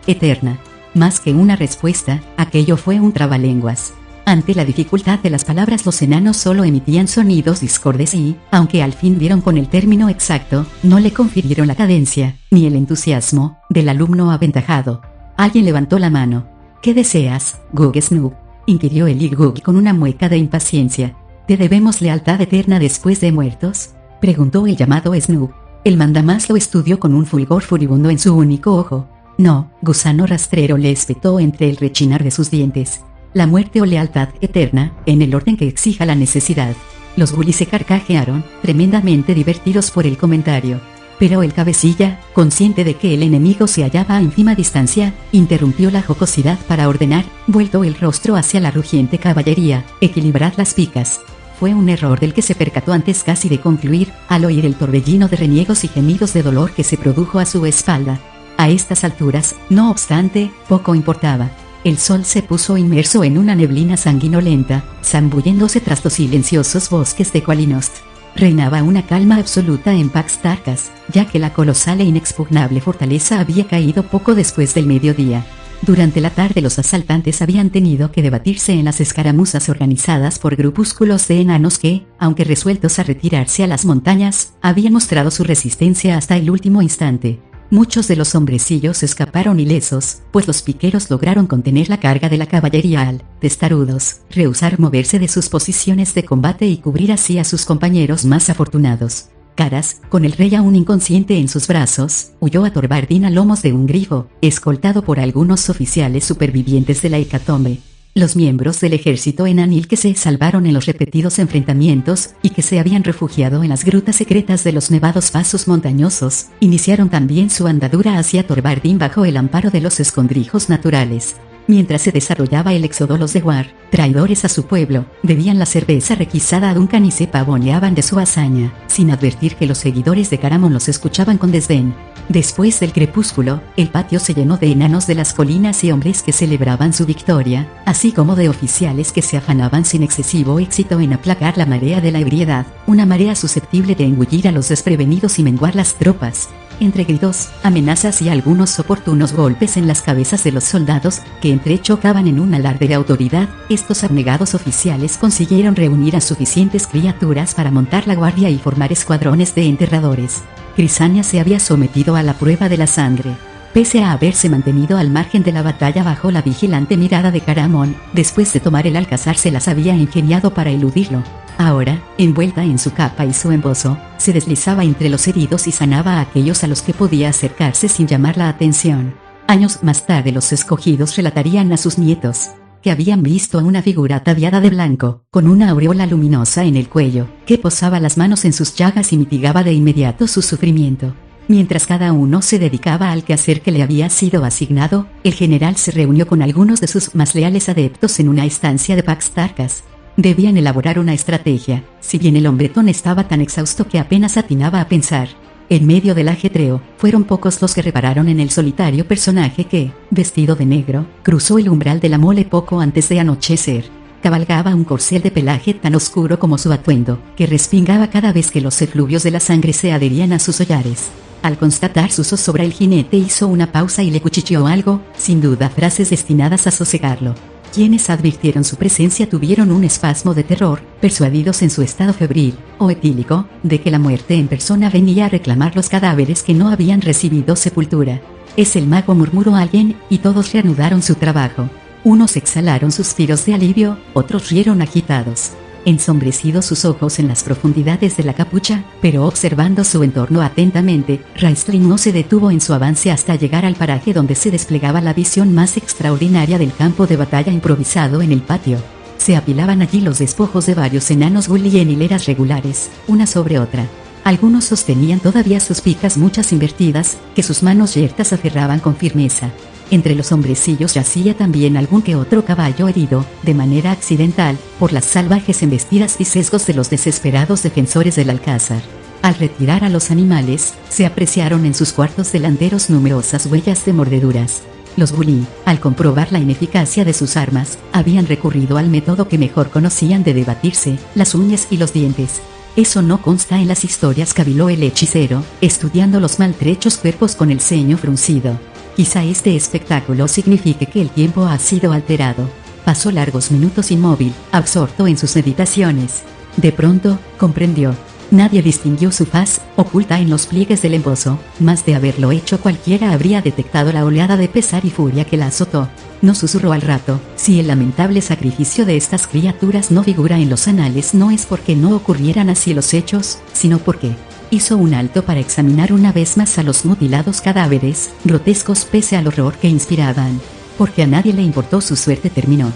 eterna. Más que una respuesta, aquello fue un trabalenguas. Ante la dificultad de las palabras, los enanos solo emitían sonidos discordes y, aunque al fin dieron con el término exacto, no le confirieron la cadencia, ni el entusiasmo, del alumno aventajado. Alguien levantó la mano. ¿Qué deseas, Gug Snoop?, inquirió el Gug con una mueca de impaciencia. ¿Te debemos lealtad eterna después de muertos?, preguntó el llamado Snoop. El mandamás lo estudió con un fulgor furibundo en su único ojo. No, gusano rastrero, le espetó entre el rechinar de sus dientes. La muerte o lealtad eterna, en el orden que exija la necesidad. Los bullies se carcajearon, tremendamente divertidos por el comentario. Pero el cabecilla, consciente de que el enemigo se hallaba a ínfima distancia, interrumpió la jocosidad para ordenar, vuelto el rostro hacia la rugiente caballería: equilibrad las picas. Fue un error del que se percató antes casi de concluir, al oír el torbellino de reniegos y gemidos de dolor que se produjo a su espalda. A estas alturas, no obstante, poco importaba. El sol se puso inmerso en una neblina sanguinolenta, zambulléndose tras los silenciosos bosques de Qualinost. Reinaba una calma absoluta en Pax Tarkas, ya que la colosal e inexpugnable fortaleza había caído poco después del mediodía. Durante la tarde los asaltantes habían tenido que debatirse en las escaramuzas organizadas por grupúsculos de enanos que, aunque resueltos a retirarse a las montañas, habían mostrado su resistencia hasta el último instante. Muchos de los hombrecillos escaparon ilesos, pues los piqueros lograron contener la carga de la caballería al, testarudos, rehusar moverse de sus posiciones de combate y cubrir así a sus compañeros más afortunados. Caras, con el rey aún inconsciente en sus brazos, huyó a Torbardín a lomos de un grifo, escoltado por algunos oficiales supervivientes de la hecatombe. Los miembros del ejército enanil que se salvaron en los repetidos enfrentamientos, y que se habían refugiado en las grutas secretas de los nevados pasos montañosos, iniciaron también su andadura hacia Torbardín bajo el amparo de los escondrijos naturales. Mientras se desarrollaba el éxodo, los de War, traidores a su pueblo, bebían la cerveza requisada a Duncan y se pavoneaban de su hazaña, sin advertir que los seguidores de Caramon los escuchaban con desdén. Después del crepúsculo, el patio se llenó de enanos de las colinas y hombres que celebraban su victoria, así como de oficiales que se afanaban sin excesivo éxito en aplacar la marea de la ebriedad, una marea susceptible de engullir a los desprevenidos y menguar las tropas. Entre gritos, amenazas y algunos oportunos golpes en las cabezas de los soldados, que entrechocaban en un alarde de autoridad, estos abnegados oficiales consiguieron reunir a suficientes criaturas para montar la guardia y formar escuadrones de enterradores. Crisania se había sometido a la prueba de la sangre. Pese a haberse mantenido al margen de la batalla bajo la vigilante mirada de Caramon, después de tomar el alcázar se las había ingeniado para eludirlo. Ahora, envuelta en su capa y su embozo, se deslizaba entre los heridos y sanaba a aquellos a los que podía acercarse sin llamar la atención. Años más tarde los escogidos relatarían a sus nietos que habían visto a una figura ataviada de blanco, con una aureola luminosa en el cuello, que posaba las manos en sus llagas y mitigaba de inmediato su sufrimiento. Mientras cada uno se dedicaba al quehacer que le había sido asignado, el general se reunió con algunos de sus más leales adeptos en una estancia de Pax Tarkas. Debían elaborar una estrategia, si bien el hombretón estaba tan exhausto que apenas atinaba a pensar. En medio del ajetreo, fueron pocos los que repararon en el solitario personaje que, vestido de negro, cruzó el umbral de la mole poco antes de anochecer. Cabalgaba un corcel de pelaje tan oscuro como su atuendo, que respingaba cada vez que los efluvios de la sangre se adherían a sus hollares. Al constatar su zozobra, el jinete hizo una pausa y le cuchicheó algo, sin duda frases destinadas a sosegarlo. Quienes advirtieron su presencia tuvieron un espasmo de terror, persuadidos en su estado febril, o etílico, de que la muerte en persona venía a reclamar los cadáveres que no habían recibido sepultura. «Es el mago», murmuró alguien, y todos reanudaron su trabajo. Unos exhalaron suspiros de alivio, otros rieron agitados. Ensombrecidos sus ojos en las profundidades de la capucha, pero observando su entorno atentamente, Raistlin no se detuvo en su avance hasta llegar al paraje donde se desplegaba la visión más extraordinaria del campo de batalla improvisado en el patio. Se apilaban allí los despojos de varios enanos gully en hileras regulares, una sobre otra. Algunos sostenían todavía sus picas muchas invertidas, que sus manos yertas aferraban con firmeza. Entre los hombrecillos yacía también algún que otro caballo herido, de manera accidental, por las salvajes embestidas y sesgos de los desesperados defensores del alcázar. Al retirar a los animales, se apreciaron en sus cuartos delanteros numerosas huellas de mordeduras. Los gully, al comprobar la ineficacia de sus armas, habían recurrido al método que mejor conocían de debatirse, las uñas y los dientes. «Eso no consta en las historias», caviló el hechicero, estudiando los maltrechos cuerpos con el ceño fruncido. Quizá este espectáculo signifique que el tiempo ha sido alterado. Pasó largos minutos inmóvil, absorto en sus meditaciones. De pronto, comprendió. Nadie distinguió su faz, oculta en los pliegues del embozo, mas de haberlo hecho cualquiera habría detectado la oleada de pesar y furia que la azotó. No susurró al rato, si el lamentable sacrificio de estas criaturas no figura en los anales no es porque no ocurrieran así los hechos, sino porque hizo un alto para examinar una vez más a los mutilados cadáveres, grotescos pese al horror que inspiraban. Porque a nadie le importó su suerte terminó.